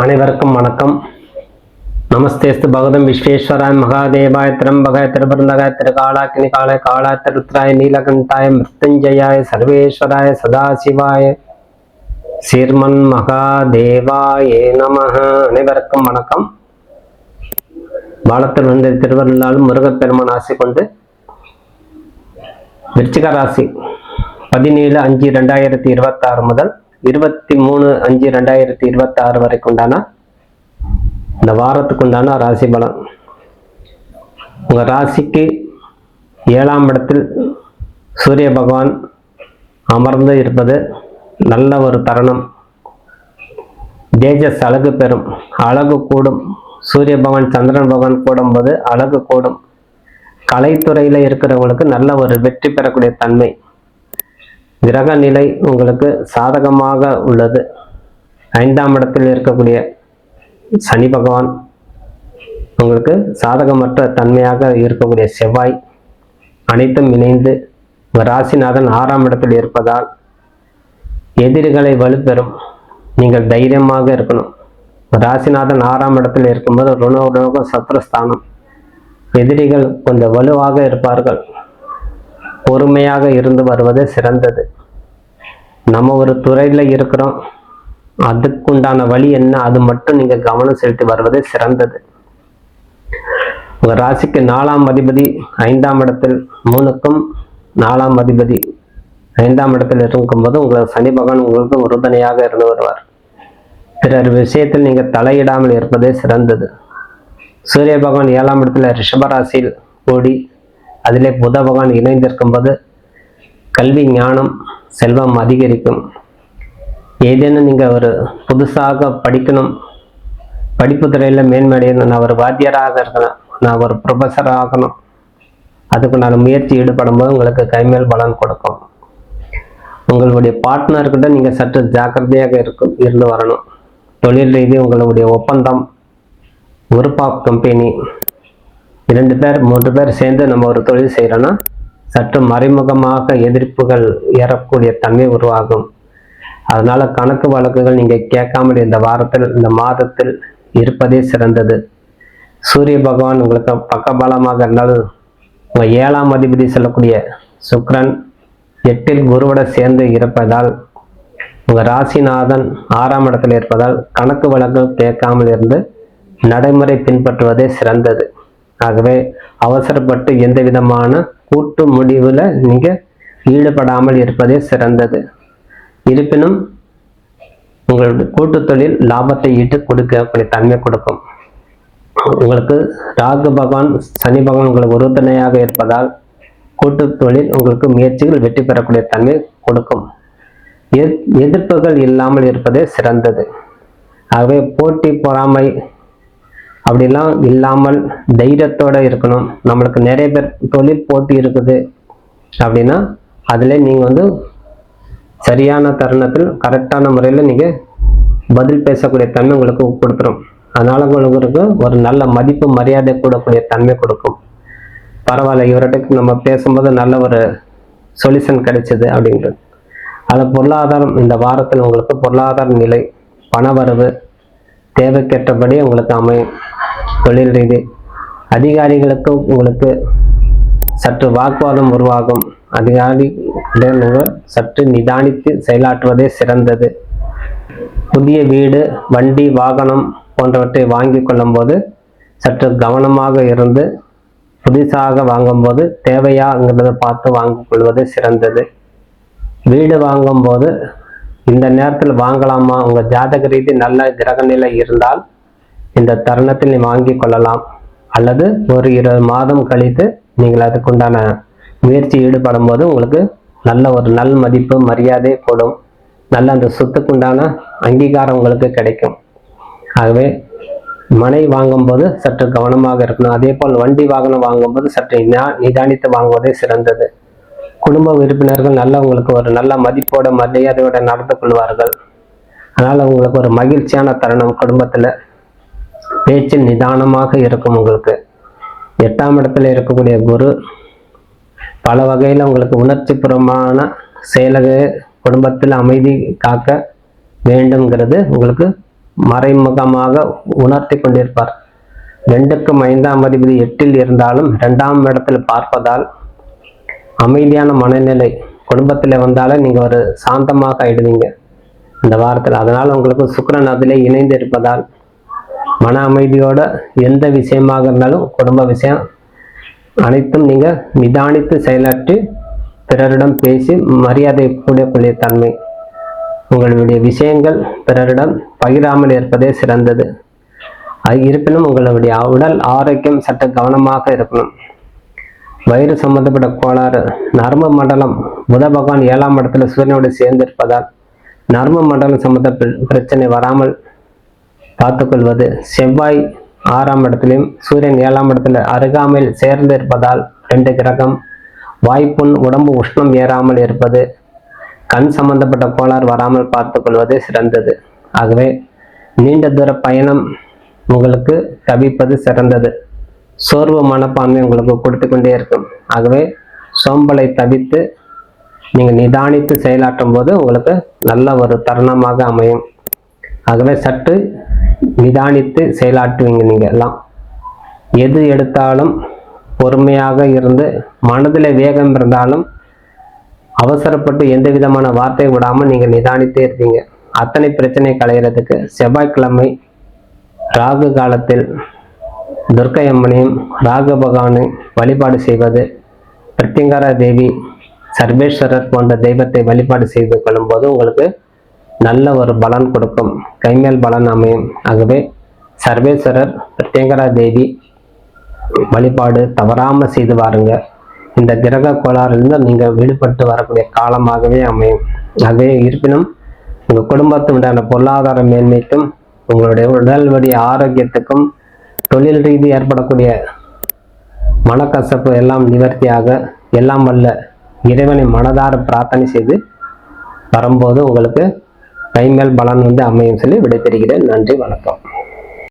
அனைவருக்கும் வணக்கம். நமஸ்தேஸ்து பகவதம் விஸ்வேஸ்வராய மகாதேவாய திரம்பகாய திருபர்ந்தகாய திருகாலாக்கினி காலாய காலாய திருத்ராய நீலகண்டாய மிருத்யுஞ்சயாய சர்வேஸ்வராய சதாசிவாய சீர்மன் மகாதேவாயே நமஹ. அனைவருக்கும் வணக்கம். வானத்தில் வந்து திருவருளாலும் முருகப்பெருமான் ஆசை கொண்டு விருச்சிக ராசி 17/5/2026 முதல் 23/5/2026 வரைக்கும் உண்டான இந்த வாரத்துக்கு உண்டான ராசி பலன். உங்க ராசிக்கு 7ஆம் இடத்தில் சூரிய பகவான் அமர்ந்து இருப்பது நல்ல ஒரு தருணம். தேஜஸ் அழகு பெறும், அழகு கூடும். சூரிய பகவான் சந்திரன் பகவான் கூடும்போது அழகு கூடும். கலைத்துறையில இருக்கிறவங்களுக்கு நல்ல ஒரு வெற்றி பெறக்கூடிய தன்மை. கிரக நிலை உங்களுக்கு சாதகமாக உள்ளது. 5ஆம் இடத்தில் இருக்கக்கூடிய சனி பகவான் உங்களுக்கு சாதகமற்ற தன்மையாக இருக்கக்கூடிய செவ்வாய் அனைத்தும் இணைந்து ராசிநாதன் 6ஆம் இடத்தில் இருப்பதால் எதிரிகளை வலுப்பெறும். நீங்கள் தைரியமாக இருக்கணும். ராசிநாதன் 6ஆம் இடத்தில் இருக்கும்போது ருண சத்ருஸ்தானம். எதிரிகள் கொஞ்சம் வலுவாக இருப்பார்கள். பொறுமையாக இருந்து வருவது சிறந்தது. நம்ம ஒரு துறையில இருக்கிறோம், அதுக்குண்டான வழி என்ன, அது மட்டும் நீங்க கவனம் செலுத்தி வருவது சிறந்தது. உங்க ராசிக்கு 4ஆம் அதிபதி 5ஆம் இடத்தில் 3க்கும் 4ஆம் அதிபதி 5ஆம் இடத்தில் இருக்கும்போது உங்களுக்கு சனி பகவான் உங்களுக்கு உறுதுணையாக இருந்து வருவார். பிறர் விஷயத்தில் நீங்க தலையிடாமல் இருப்பதே சிறந்தது. சூரிய பகவான் 7ஆம் இடத்துல ரிஷபராசியில் கூடி அதிலே புத பகவான் இணைந்திருக்கும்போது கல்வி ஞானம் செல்வம் அதிகரிக்கும். ஏதேனும் நீங்க ஒரு புதுசாக படிக்கணும், படிப்பு துறையில மேன்மடையணும், நான் ஒரு வாத்தியராக இருக்கணும், நான் ஒரு ப்ரொஃபஸர் ஆகணும், அதுக்கு நான் முயற்சி ஈடுபடும் போது உங்களுக்கு கைமேல் பலன் கொடுக்கும். உங்களுடைய பார்ட்னர்கிட்ட நீங்க சற்று ஜாக்கிரதையாக இருந்து வரணும். தொழில் ரீதி உங்களுடைய ஒப்பந்தம், குரூப் ஆஃப் கம்பெனி 2 பேர் 3 பேர் சேர்ந்து நம்ம ஒரு தொழில் செய்யறோம்னா சற்று மறைமுகமாக எதிர்ப்புகள் ஏறக்கூடிய தன்மை உருவாகும். அதனால கணக்கு வழக்குகள் நீங்க கேட்காமல் இந்த வாரத்தில் இந்த மாதத்தில் இருப்பதே சிறந்தது. சூரிய பகவான் உங்களுக்கு பக்கபலமாக இருந்தாலும் உங்க 7ஆம் அதிபதி சொல்லக்கூடிய சுக்கிரன் 8இல் குருவோட சேர்ந்து இருப்பதால் உங்க ராசிநாதன் 6ஆம் இடத்தில் இருப்பதால் கணக்கு வழக்குகள் கேட்காமல் இருந்து நடைமுறை பின்பற்றுவதே சிறந்தது. ஆகவே அவசரப்பட்டு எந்த விதமான கூட்டு முடிவுல நீங்க ஈடுபடாமல் இருப்பதே சிறந்தது. இருப்பினும் உங்களுடைய கூட்டு தொழில் லாபத்தை ஈட்டு கொடுக்கக்கூடிய தன்மை கொடுக்கும். உங்களுக்கு ராகு பகவான் சனி பகவான் உங்களுக்கு உறுதுணையாக இருப்பதால் கூட்டு தொழில் உங்களுக்கு முயற்சிகள் வெற்றி பெறக்கூடிய தன்மை கொடுக்கும். எதிர்ப்புகள் இல்லாமல் இருப்பதே சிறந்தது. ஆகவே போட்டி பொறாமை அப்படிலாம் இல்லாமல் தைரியத்தோட இருக்கணும். நம்மளுக்கு நிறைய பேர் தொழில் போட்டி இருக்குது அப்படின்னா அதுல நீங்க சரியான தருணத்தில் கரெக்டான முறையில் நீங்க பதில் பேசக்கூடிய தன்மை உங்களுக்கு கொடுத்துரும். அதனால உங்களுக்கு ஒரு நல்ல மதிப்பு மரியாதை கூடக்கூடிய தன்மை கொடுக்கும். பரவாயில்ல, இவர்கிட்ட நம்ம பேசும்போது நல்ல ஒரு சொல்யூஷன் கிடைச்சது அப்படின்றது. அது பொருளாதாரம் இந்த வாரத்தில் உங்களுக்கு பொருளாதார நிலை பணவரவு தேவைக்கேற்றபடி உங்களுக்கு அமையும். தொழில் ரீதி அதிகாரிகளுக்கு உங்களுக்கு சற்று வாக்குவாதம் உருவாகும். அதிகாரிகள் சற்று நிதானித்து செயலாற்றுவதே சிறந்தது. புதிய வீடு வண்டி வாகனம் போன்றவற்றை வாங்கி கொள்ளும் போது சற்று கவனமாக இருந்து புதுசாக வாங்கும்போது தேவையாங்கிறத பார்த்து வாங்கிக் கொள்வது சிறந்தது. வீடு வாங்கும்போது இந்த நேரத்தில் வாங்கலாமா, உங்க ஜாதக ரீதி நல்ல கிரக நிலை இருந்தால் இந்த தருணத்தில் நீ வாங்கி கொள்ளலாம். அல்லது ஒரு 20 மாதம் கழித்து நீங்கள் அதுக்குண்டான முயற்சி ஈடுபடும் போது உங்களுக்கு நல்ல ஒரு நல் மதிப்பு மரியாதை கூடும். நல்ல அந்த சொத்துக்குண்டான அங்கீகாரம் உங்களுக்கு கிடைக்கும். ஆகவே மனை வாங்கும்போது சற்று கவனமாக இருக்கணும். அதே போல் வண்டி வாகனம் வாங்கும்போது சற்று நிதானித்து வாங்குவதே சிறந்தது. குடும்ப உறுப்பினர்கள் நல்ல உங்களுக்கு ஒரு நல்ல மதிப்போட மரியாதையோட நடந்து கொள்வார்கள். அதனால உங்களுக்கு ஒரு மகிழ்ச்சியான தருணம். குடும்பத்துல பேச்சு நிதானமாக இருக்கும். உங்களுக்கு 8ஆம் இடத்துல இருக்கக்கூடிய குரு பல வகையில உங்களுக்கு உணர்ச்சிபூர்வமான செயலக குடும்பத்தில் அமைதி காக்க வேண்டும்ங்கிறது உங்களுக்கு மறைமுகமாக உணர்த்தி கொண்டிருப்பார். 2க்கும் 5ஆம் அதிபதி 8ல் இருந்தாலும் 2ஆம் இடத்தில் பார்ப்பதால் அமைதியான மனநிலை குடும்பத்தில் வந்தாலே நீங்க ஒரு சாந்தமாக ஆயிடுவீங்க இந்த வாரத்தில். அதனால் உங்களுக்கு சுக்கிரன் அதிலே இணைந்து இருப்பதால் மன அமைதியோட எந்த விஷயமாக இருந்தாலும் குடும்ப விஷயம் அனைத்தும் நீங்க நிதானித்து செயலாற்றி பிறரிடம் பேசி மரியாதை கூடக்கூடிய தன்மை. உங்களுடைய விஷயங்கள் பிறரிடம் பகிராமல் இருப்பதே சிறந்தது. அது இருப்பினும் உங்களுடைய உடல் ஆரோக்கியம் சற்று கவனமாக இருக்கணும். வயிறு சம்பந்தப்பட்ட கோளாறு, நரம்பு மண்டலம், புத பகவான் 7ஆம் இடத்துல சூரியனோடு சேர்ந்து இருப்பதால் நரம்பு மண்டலம் சம்பந்த பிரச்சனை வராமல் பார்த்துக்கொள்வது. செவ்வாய் 6ஆம் இடத்திலும் சூரியன் 7ஆம் இடத்துல அருகாமையில் சேர்ந்து இருப்பதால் 2 கிரகம். வாய்ப்புண், உடம்பு உஷ்ணம் ஏறாமல் இருப்பது, கண் சம்பந்தப்பட்ட கோளாறு வராமல் பார்த்துக்கொள்வது சிறந்தது. ஆகவே நீண்ட தூர பயணம் உங்களுக்கு தவிப்பது சிறந்தது. சோர்வு மனப்பான்மை உங்களுக்கு கொடுத்து கொண்டே இருக்கும். ஆகவே சோம்பலை தவித்து நீங்கள் நிதானித்து செயலாற்றும் போது உங்களுக்கு நல்ல ஒரு தருணமாக அமையும். ஆகவே சற்று நிதானித்து செயலாற்றுவீங்க. நீங்கள் எல்லாம் எது எடுத்தாலும் பொறுமையாக இருந்து, மனதில் வேகம் இருந்தாலும் அவசரப்பட்டு எந்த விதமான வார்த்தை விடாமல் நீங்கள் நிதானித்தே இருப்பீங்க. அத்தனை பிரச்சனை களைகிறதுக்கு செவ்வாய்க்கிழமை ராகு காலத்தில் துர்க்கை அம்மனையும் ராகு பகவானை வழிபாடு செய்வது, பிரத்யங்காரா தேவி, சர்வேஸ்வரர் போன்ற தெய்வத்தை வழிபாடு செய்து கொள்ளும்போது உங்களுக்கு நல்ல ஒரு பலன் கொடுக்கும், கைமேல் பலன் அமையும். ஆகவே சர்வேஸ்வரர், பிரத்யங்கரா தேவி வழிபாடு தவறாமல் செய்து வாருங்க. இந்த கிரக கோளாறிலிருந்து நீங்கள் விடுபட்டு வரக்கூடிய காலமாகவே அமையும். ஆகவே இருப்பினும் உங்கள் குடும்பத்தினுடைய பொருளாதார மேன்மைக்கும் உங்களுடைய உடல் வழி ஆரோக்கியத்துக்கும் தொழில் ரீதி ஏற்படக்கூடிய மனக்கசப்பு எல்லாம் நிவர்த்தியாக எல்லாம் வல்ல இறைவனை மனதார பிரார்த்தனை செய்து வரும்போது உங்களுக்கு கைமேல் பலன் அமையும் சொல்லி விடைபெறுகிறேன். நன்றி, வணக்கம்.